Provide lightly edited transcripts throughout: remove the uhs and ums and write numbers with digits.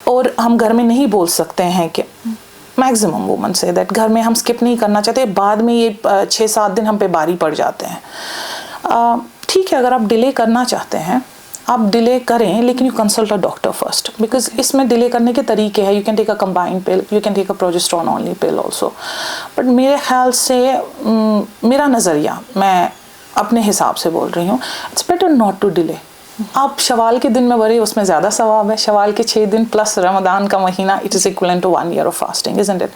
और हम घर में नहीं बोल सकते हैं कि मैक्सिमम वुमन से दैट घर में हम स्किप नहीं करना चाहते, बाद में ये 6-7 दिन हम पे भारी पड़ जाते हैं। ठीक है, अगर आप डिले करना चाहते हैं आप डिले करें, लेकिन you consult a doctor first, because इसमें डिले करने के तरीके हैं। You can take a combined pill, you can take a progesterone only pill also, but मेरे ख्याल से मेरा नज़रिया, मैं अपने हिसाब से बोल रही हूँ, it's better not to delay. आप शवाल के दिन में बरे, उसमें ज़्यादा सवाब है। शवाल के 6 दिन प्लस रमदान का महीना, it is equivalent to 1 year of fasting, isn't it?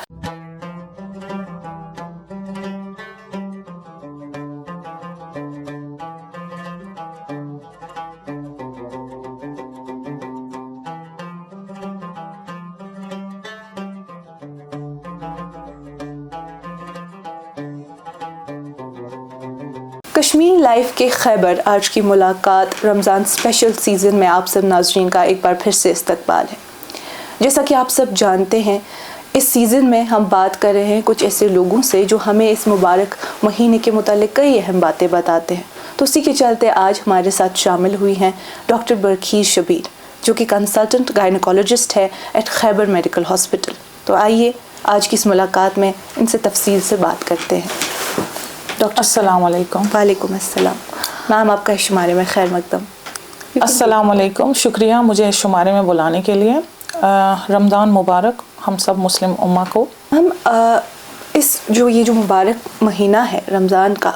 Kashmir life के खैबर आज की मुलाकात रमज़ान स्पेशल सीज़न में आप सब नाज़रीन का एक बार फिर से इस्तकबाल है। जैसा कि आप सब जानते हैं, इस सीज़न में हम बात कर रहे हैं कुछ ऐसे लोगों से जो हमें इस मुबारक महीने के मुतालिक कई अहम बातें बताते हैं। तो उसी के चलते आज हमारे साथ शामिल हुई हैं डॉक्टर बरखीर शबीर, जो कि कंसल्टेंट गायनकोलॉजिस्ट है एट खैबर मेडिकल हॉस्पिटल। तो आइए आज की इस मुलाकात में इनसे तफसील से बात करते हैं। डॉक्टर अस्सलाम वालेकुम। वालेकुम अस्सलाम। मैम, आपका इस शुमारे में खैर मकदम। अस्सलाम वालेकुम, शुक्रिया मुझे इस शुमारे में बुलाने के लिए। रमज़ान मुबारक हम सब मुस्लिम उम्मा को। हम ये जो मुबारक महीना है रमज़ान का,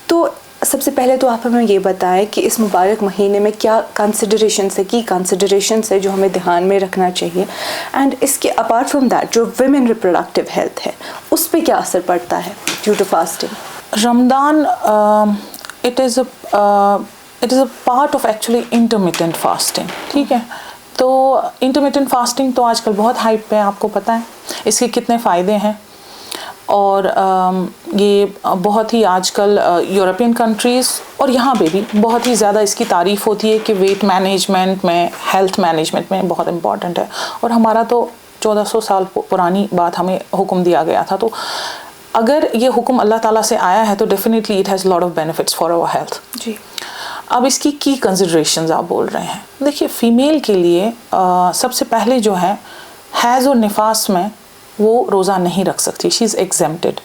तो सबसे पहले तो आप हमें ये बताएं कि इस मुबारक महीने में क्या कंसिडरेशंस है जो हमें ध्यान में रखना चाहिए, एंड इसके अपार्ट फ्रॉम दैट जो विमेन रिप्रोडक्टिव हेल्थ है उस पर क्या असर पड़ता है due to fasting? Ramadan it is a part of actually intermittent fasting, ठीक है। तो इंटरमिटेंट फास्टिंग तो आजकल बहुत हाइप पे है, आपको पता है इसके कितने फ़ायदे हैं। और ये बहुत ही आजकल यूरोपियन कंट्रीज़ और यहाँ पे भी बहुत ही ज़्यादा इसकी तारीफ़ होती है कि वेट मैनेजमेंट में, हेल्थ मैनेजमेंट में बहुत इम्पॉर्टेंट है। और हमारा तो 1400 साल पुरानी बात हमें हुक्म दिया गया था, तो अगर ये हुक्म अल्लाह ताला से आया है तो definitely it has lot of benefits for our health जी। अब इसकी की कंसिडरेशंस आप बोल रहे हैं, देखिए फ़ीमेल के लिए सबसे पहले जो है हैज़ और निफास में वो रोज़ा नहीं रख सकती, she is exempted,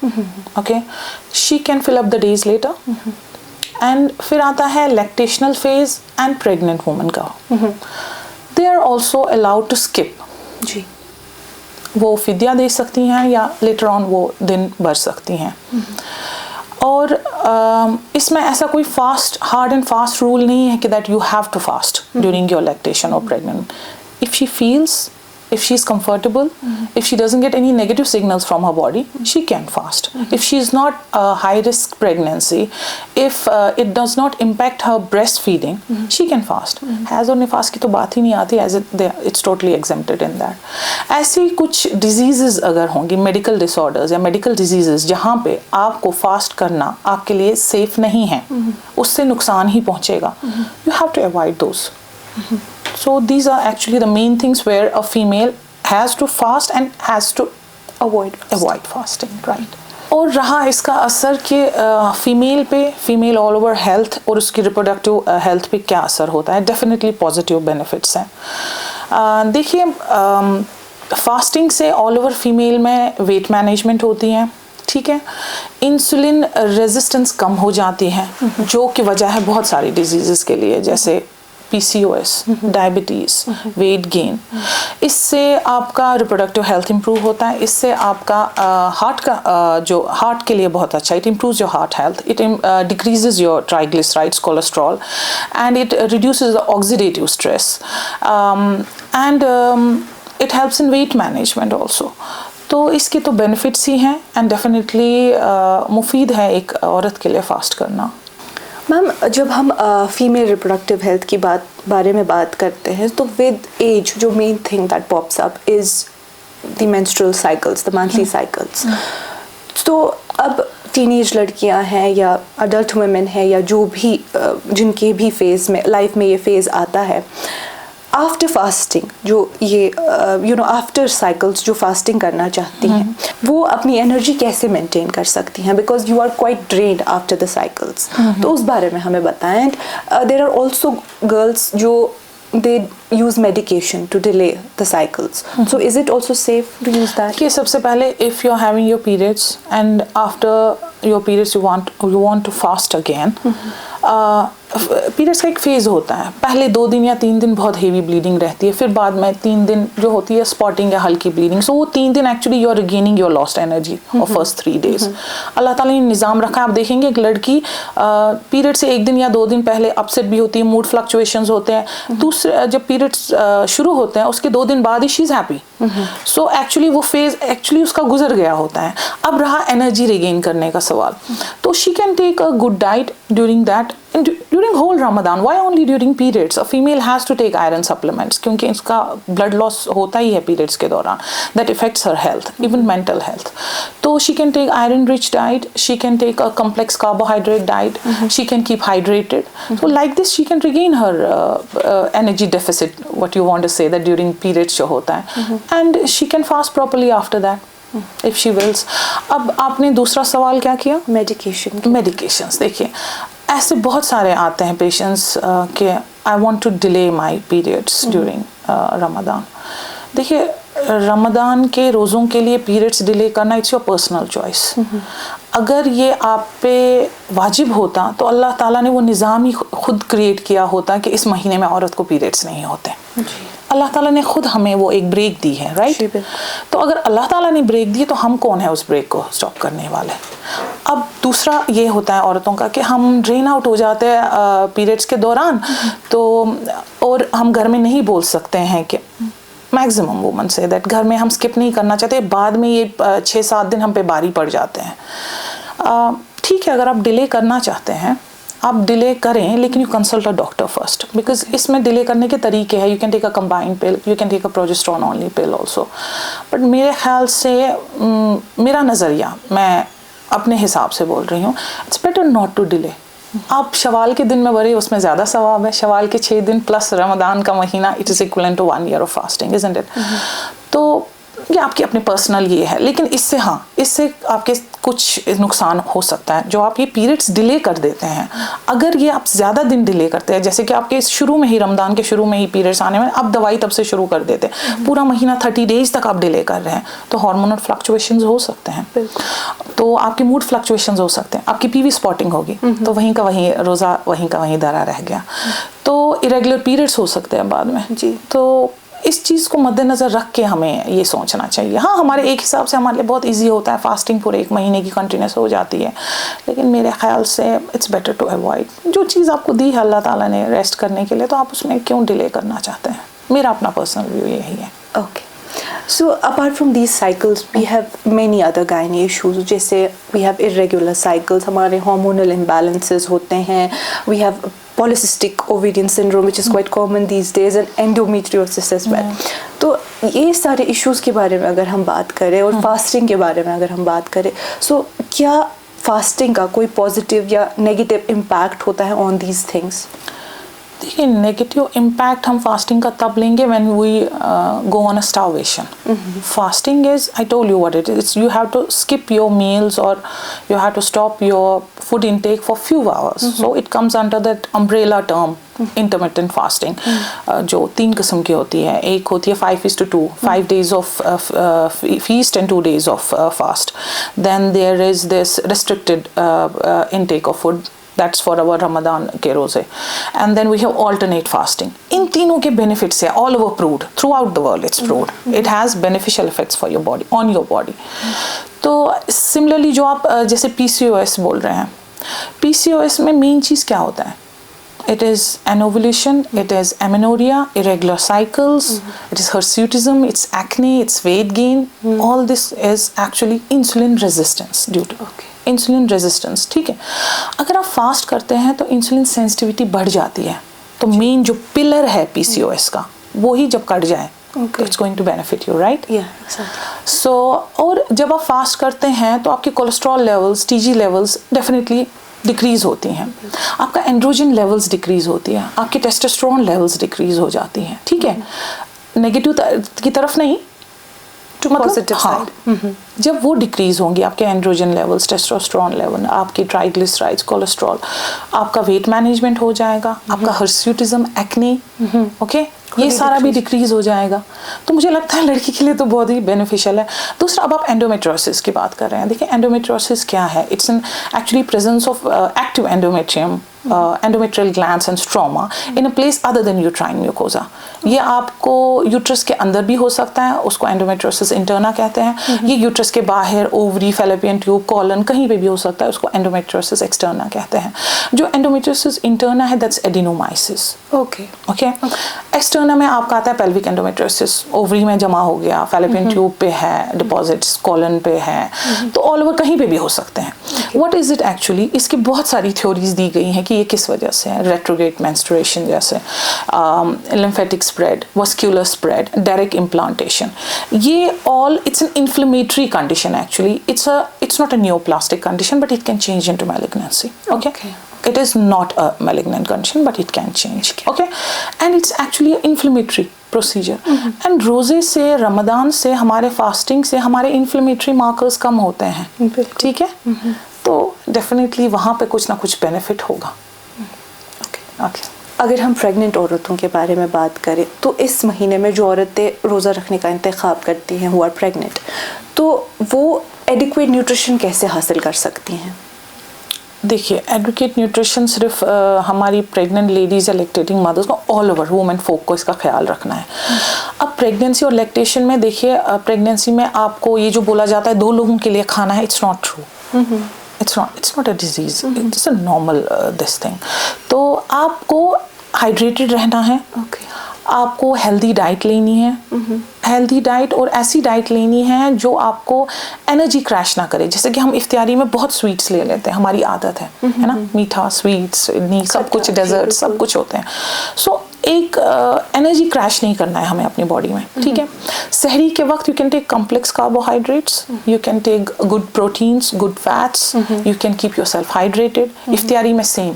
okay. She can fill up the days later. And फिर आता है lactational phase and pregnant women का, they are also allowed to skip जी। वो फिदिया दे सकती हैं या लेटर ऑन वो दिन भर सकती हैं। और इसमें ऐसा कोई हार्ड एंड फास्ट रूल नहीं है कि that you have to fast during your lactation और pregnant. If she feels, if she is comfortable, if she doesn't get any negative signals from her body, she can fast. If she is not a high risk pregnancy, if it does not impact her breastfeeding, she can fast. Has और निफास की तो बात ही नहीं आती, as it's totally exempted in that. ऐसी कुछ diseases अगर होंगी, medical disorders या medical diseases जहाँ पे आपको fast करना आपके लिए safe नहीं है, उससे नुकसान ही पहुँचेगा, you have to avoid those. So these are actually the main things where a female has to fast and has to avoid fasting, right? और रहा इसका असर कि फीमेल ऑल ओवर हेल्थ और उसकी रिप्रोडक्टिव हेल्थ पे क्या असर होता है, डेफिनेटली पॉजिटिव बेनिफिट्स हैं। देखिए फास्टिंग से ऑल ओवर फीमेल में वेट मैनेजमेंट होती है, ठीक है। इंसुलिन रेजिस्टेंस कम हो जाती है, जो कि वजह है बहुत सारी डिजीज़ के लिए, जैसे PCOS, डायबिटीज़, वेट गेन। इससे आपका रिप्रोडक्टिव हेल्थ इंप्रूव होता है, इससे आपका हार्ट के लिए बहुत अच्छा, it improves your heart health, it decreases your triglycerides, cholesterol, and it reduces the oxidative stress, and it helps in weight management also. तो इसके तो बेनिफिट्स ही हैं, एंड डेफिनेटली मुफीद है एक औरत के लिए फास्ट करना। मैम, जब हम फीमेल रिप्रोडक्टिव हेल्थ की बारे में बात करते हैं तो विद एज जो main thing that pops up is the menstrual cycles, the monthly cycles. तो अब टीनेज लड़कियां हैं या अडल्ट वुमेन हैं या जो भी जिनके भी फेज़ में लाइफ में ये फेज़ आता है, आफ्टर फास्टिंग जो ये आफ्टर साइकिल्स जो फास्टिंग करना चाहती हैं, वो अपनी एनर्जी कैसे मेंटेन कर सकती हैं, because you are quite drained after the cycles. तो उस बारे में हमें बताएं। देयर आर ऑल्सो गर्ल्स जो they use medication to delay the cycles. So is it also safe to use that? कि सबसे पहले if you're having your periods and after your periods you want to fast again, periods का एक phase होता है, पहले 2 दिन या 3 दिन बहुत हेवी ब्लीडिंग रहती है, फिर बाद में 3 दिन जो होती है स्पॉटिंग या हल्की ब्लीडिंग, सो वो 3 दिन actually you are regaining your lost energy of first 3 days. अल्लाह ताला ने निज़ाम रखा है। आप देखेंगे एक लड़की पीरियड से 1 दिन या 2 दिन पहले अपसेट भी होती है, मूड फ्लक्चुएशंस होते हैं, दूसरे जब पीरियड्स शुरू होते हैं उसके 2 दिन बाद ही she is happy. So actually वो फेज़ एक्चुअली उसका गुजर गया होता है, अब रहा एनर्जी रिगेन करने का सवाल। तो she can take a good diet during that, during whole Ramadan. Why only during periods? A female has to take iron supplements क्योंकि इसका blood loss होता ही है periods के दौरान, that affects her health, even mental health. तो she can take iron rich diet, she can take a complex carbohydrate diet, she can keep hydrated. So like this she can regain her energy deficit, what you want to say, that during periods जो होता है, and she can fast properly after that. If she wills. अब आपने दूसरा सवाल क्या किया? Medications. देखिए ऐसे बहुत सारे आते हैं पेशेंट्स कि I want to delay my periods during Ramadan. देखिए रमदान के रोज़ों के लिए पीरियड्स डिले करना इट्स योर पर्सनल चॉइस। अगर ये आप पे वाजिब होता तो अल्लाह ताला ने वो निज़ाम ही खुद क्रिएट किया होता कि इस महीने में औरत को पीरियड्स नहीं होते। अल्लाह ताला ने खुद हमें वो एक ब्रेक दी है, राइट? तो अगर अल्लाह ताला ने ब्रेक दी तो हम कौन है उस ब्रेक को स्टॉप करने वाले? अब दूसरा ये होता है औरतों का कि हम ड्रेन आउट हो जाते हैं पीरियड्स के दौरान, तो और हम घर में नहीं बोल सकते हैं कि मैक्सिमम वुमन से दैट घर में हम स्किप नहीं करना चाहते, बाद में ये 6-7 दिन हम पे भारी पड़ जाते हैं। ठीक है, अगर आप डिले करना चाहते हैं आप डिले करें, लेकिन you consult a doctor first, because इसमें डिले करने के तरीके हैं। You can take a combined pill, you can take a progesterone only pill also, but मेरे ख्याल से मेरा नज़रिया, मैं अपने हिसाब से बोल रही हूँ, it's better not to delay. आप शवाल के दिन में बड़े, उसमें ज़्यादा सवाब है। शवाल के 6 दिन प्लस रमदान का महीना, it is equivalent to 1 year of fasting, isn't it? तो ये आपकी अपने पर्सनल ये है, लेकिन इससे हाँ, इससे आपके कुछ नुकसान हो सकता है। जो आप ये पीरियड्स डिले कर देते हैं, अगर ये आप ज़्यादा दिन डिले करते हैं, जैसे कि आपके शुरू में ही रमदान के शुरू में ही पीरियड्स आने में, आप दवाई तब से शुरू कर देते हैं, पूरा महीना 30 days तक आप डिले कर रहे हैं, तो हार्मोनल फ्लक्चुएशंस हो सकते हैं, तो आपके मूड फ्लक्चुएशंस हो सकते हैं, आपकी पीवी स्पॉटिंग होगी, तो वहीं का वहीं रोज़ा वहीं का वहीं धरा रह गया, तो इरेगुलर पीरियड्स हो सकते हैं बाद में जी। तो इस चीज़ को मद्देनज़र रख के हमें ये सोचना चाहिए। हाँ, हमारे एक हिसाब से हमारे लिए बहुत इजी होता है, फास्टिंग पूरे 1 महीने की कंटिन्यूस हो जाती है, लेकिन मेरे ख्याल से इट्स बेटर टू अवॉइड। जो चीज़ आपको दी है अल्लाह ताला ने रेस्ट करने के लिए, तो आप उसमें क्यों डिले करना चाहते हैं? मेरा अपना पर्सनल व्यू यही है। Okay, so apart from these cycles we have many other gynae issues, जैसे we have irregular cycles, हमारे hormonal imbalances होते हैं, we have polycystic ovarian syndrome which is quite common these days, and endometriosis as well. तो ये सारे issues के बारे में अगर हम बात करें और fasting के बारे में अगर हम बात करें, so क्या fasting का कोई positive या negative impact होता है on these things? देखिए नेगेटिव इम्पैक्ट हम फास्टिंग का तब लेंगे when we go on a starvation. Fasting is, I told you what it is, you have to skip your meals और you have to stop your food intake for few hours, so it comes under that umbrella term intermittent fasting, जो 3 किस्म की होती है। एक होती है 5:2, 5 days of feast and 2 days of fast. Then there is this restricted intake of food, that's for our Ramadan के रोज़े, and then we have alternate fasting. इन तीनों के benefits है all over proved, throughout the world it's proved. It has beneficial effects for your body, on your body. तो similarly जो आप जैसे PCOS बोल रहे हैं, PCOS में मेन चीज़ क्या होता है? It is anovulation, it is amenorrhea, irregular cycles, it is hirsutism, it's acne, it's weight gain. All this is actually insulin resistance due to insulin resistance. ठीक है, अगर आप फास्ट करते हैं तो इंसुलिन सेंसिटिविटी बढ़ जाती है, तो मेन जो पिलर है PCOS का वो ही जब कट जाए, it's going to benefit you, right? Yeah, exactly. So और जब आप फास्ट करते हैं तो आपके cholesterol levels, TG levels definitely decrease होती हैं, आपका एंड्रोजन लेवल्स डिक्रीज़ होती है, आपके टेस्टोस्टेरोन लेवल्स डिक्रीज़ हो जाती हैं। ठीक है, नेगेटिव की तरफ नहीं, पॉजिटिव साइड। जब वो डिक्रीज होंगी, आपके एंड्रोजन लेवल्स, टेस्टोस्टेरोन लेवल, आपकी ट्राइग्लिसराइड्स, कोलेस्ट्रॉल, आपका वेट मैनेजमेंट हो जाएगा, आपका हिर्स्यूटिज्म, एक्ने, ओके, ये सारा भी डिक्रीज हो जाएगा। तो मुझे लगता है लड़की के लिए तो बहुत ही बेनिफिशियल है। दूसरा, अब आप एंडोमेट्रियोसिस की बात कर रहे हैं। देखिए एंडोमेट्रियोसिस क्या है? It's an actually presence of active endometrium, endometrial glands and stroma in a place other than uterine mucosa. ये आपको यूट्रस के अंदर भी हो सकता है, उसको एंडोमेट्रियोसिस इंटरना कहते हैं। ये यूट्रस के बाहर, ओवरी, फैलोपियन ट्यूब, कॉलन, कहीं पे भी हो सकता है, उसको एंडोमेट्रियोसिस एक्सटर्ना कहते हैं। जो एंडोमेट्रियोसिस इंटरना है, that's adenomyosis. Okay okay, externa में आपका आता है पेल्विक एंडोमेट्रियोसिस, ओवरी में जमा हो गया, फैलोपियन ट्यूब पे है डिपॉजिट्स, कॉलन पे है, तो ऑल ओवर कहीं पे भी हो सकते हैं। What is it actually? इसकी बहुत सारी थ्योरीज दी गई हैं कि ये किस वजह से है। रेट्रोग्रेड मेंस्ट्रुएशन जैसे, lymphatic spread, vascular spread, direct implantation, ये all it's an inflammatory condition actually. It's not a neoplastic condition but it can change into malignancy. Okay, it is not a malignant condition but it can change, okay, and it's actually an inflammatory procedure. And रोजे से, रमदान से, हमारे fasting से हमारे inflammatory markers कम होते हैं, ठीक है, तो डेफिनेटली वहाँ पे कुछ ना कुछ बेनिफिट होगा। ओके, अगर हम प्रेग्नेंट औरतों के बारे में बात करें तो इस महीने में जो औरतें रोज़ा रखने का इंतखाब करती हैं हु आर प्रेग्नेंट, तो वो एडिक्वेट न्यूट्रिशन कैसे हासिल कर सकती हैं? देखिए एडवोकेट न्यूट्रिशन सिर्फ हमारी प्रेग्नेंट लेडीज़ या लैक्टेटिंग मदर्स को, ऑल ओवर वुमेन फोक को इसका ख्याल रखना है। अब प्रेगनेंसी और लैक्टेशन में देखिए, प्रेगनेंसी में आपको ये जो बोला जाता है 2 लोगों के लिए खाना है, it's not true. it's not a disease, it's a normal this thing. तो आपको हाइड्रेटेड रहना है, आपको हेल्दी डाइट लेनी है, हेल्दी डाइट और ऐसी डाइट लेनी है जो आपको एनर्जी क्रैश ना करे। जैसे कि हम इफ्तियारी में बहुत स्वीट्स ले लेते हैं, हमारी आदत है ना, मीठा, स्वीट्स, सब कुछ, डेजर्ट, सब कुछ होते हैं। सो एक एनर्जी क्रैश नहीं करना है हमें अपनी बॉडी में, ठीक है। सहरी के वक्त you can take complex carbohydrates, you can take good proteins, good fats, you can keep yourself hydrated. इफ्तियारी में सेम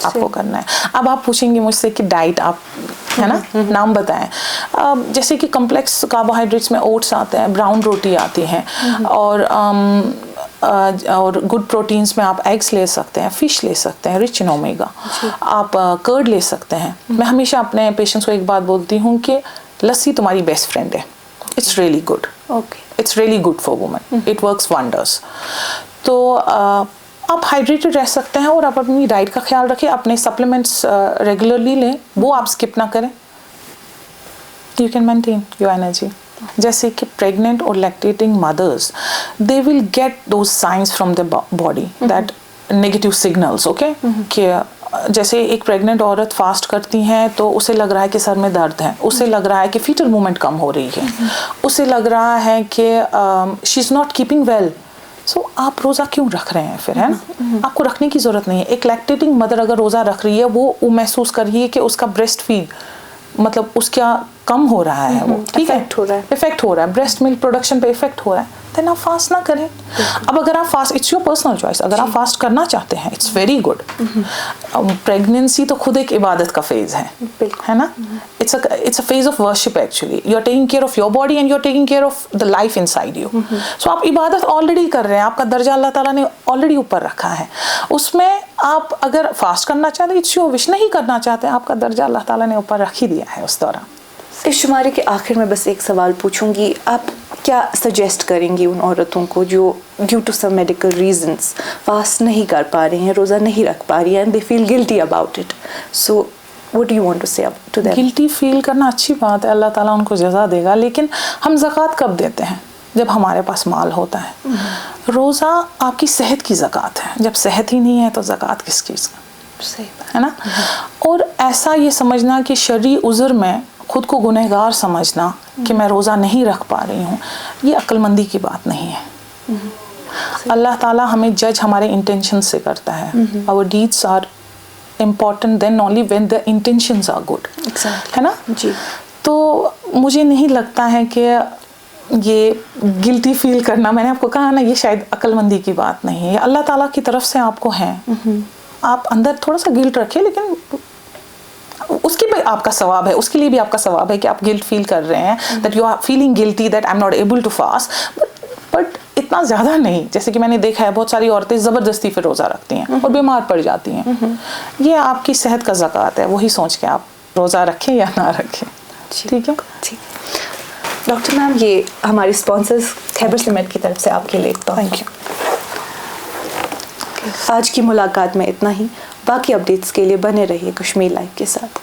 आपको करना है। अब आप पूछेंगे मुझसे कि डाइट आप, है ना, नाम बताएं। जैसे कि कॉम्प्लेक्स कार्बोहाइड्रेट्स में ओट्स आते हैं, ब्राउन रोटी आती हैं, और गुड प्रोटीन्स में आप एग्स ले सकते हैं, फिश ले सकते हैं रिच इन ओमेगा, आप कर्ड ले सकते हैं। मैं हमेशा अपने पेशेंट्स को एक बात बोलती हूँ कि लस्सी तुम्हारी बेस्ट फ्रेंड है, it's really good, it's really good for women, it works wonders. तो आप हाइड्रेटेड रह सकते हैं और आप अपनी डाइट का ख्याल रखें, अपने सप्लीमेंट्स रेगुलरली लें, वो आप स्किप ना करें, you can maintain your energy. जैसे कि प्रेग्नेंट और lactating mothers, they will get those science from the body, that negative signals, okay, कि जैसे एक प्रेग्नेंट औरत फास्ट करती हैं तो उसे लग रहा है कि सर में दर्द है, उसे लग रहा है कि फीटल मूवमेंट कम हो रही है, उसे लग रहा है कि she is not keeping well. So आप रोज़ा क्यों रख रहे हैं फिर, है ना? आपको रखने की ज़रूरत नहीं है। एक लैक्टेटिंग मदर अगर रोज़ा रख रही है, वो महसूस कर रही है कि उसका ब्रेस्ट फीड, मतलब उसका कम हो रहा है, वो ठीक है, इफेक्ट हो रहा है, ब्रेस्ट मिल्क प्रोडक्शन पे इफेक्ट हो रहा है, देन आप फास्ट ना करें। अब अगर आप fast, it's your personal choice, अगर आप फास्ट करना चाहते हैं इट्स वेरी गुड। प्रेगनेंसी तो खुद एक इबादत का फेज है ना, it's a phase of worship actually. You are taking care of your body and you are taking care of the life inside you. So आप इबादत ऑलरेडी कर रहे हैं, आपका दर्जा अल्लाह ताला ने ऑलरेडी ऊपर रखा है, उसमें आप अगर फास्ट करना चाहते हैं इट्स योर विश, नहीं करना चाहते आपका दर्जा अल्लाह ताला ने ऊपर रख ही दिया है उस दौरान। इस शुमारे के आखिर में बस एक सवाल पूछूंगी, आप क्या सजेस्ट करेंगी उन औरतों को जो due to some medical reasons fast नहीं कर पा रही हैं, रोज़ा नहीं रख पा रही हैं, and they feel guilty about it, so what do you want to say to them? Guilty feel करना अच्छी बात है, अल्लाह ताला उनको जज़ा देगा, लेकिन हम ज़कात कब देते हैं? जब हमारे पास माल होता है। रोज़ा आपकी सेहत की ज़कात है, जब सेहत ही नहीं है तो ज़कात किस चीज़ का, सही है ना। और ऐसा ये समझना कि शरई उज़र में खुद को गुनहगार समझना कि मैं रोज़ा नहीं रख पा रही हूँ, ये अक्लमंदी की बात नहीं है। अल्लाह ताला हमें जज हमारे इंटेंशन से करता है। Our deeds are important then only when the intentions are good, है ना जी। तो मुझे नहीं लगता है कि ये गिल्टी फील करना, मैंने आपको कहा ना, ये शायद अक्लमंदी की बात नहीं है, ये अल्लाह ताला की तरफ से आपको है। आप अंदर थोड़ा सा गिल्ट रखें, लेकिन उसके भी आपका सवाब है, उसके लिए भी आपका सवाब है कि आप गिल्ट फील कर रहे हैं, that you are feeling guilty that I am not able to fast, but इतना ज़्यादा नहीं। जैसे कि मैंने देखा है बहुत सारी औरतें ज़बरदस्ती फिर रोज़ा रखती हैं और बीमार पड़ जाती हैं। ये आपकी सेहत का ज़कात है, वही सोच के आप रोज़ा रखें या ना रखें। ठीक है ठीक। डॉक्टर मैम, ये हमारी स्पॉन्सर्स खैबर सीमेंट की तरफ से आपके लिए थैंक यू। आज की मुलाकात में इतना ही। बाकी अपडेट्स के लिए बने रहिए कश्मीर लाइव के साथ।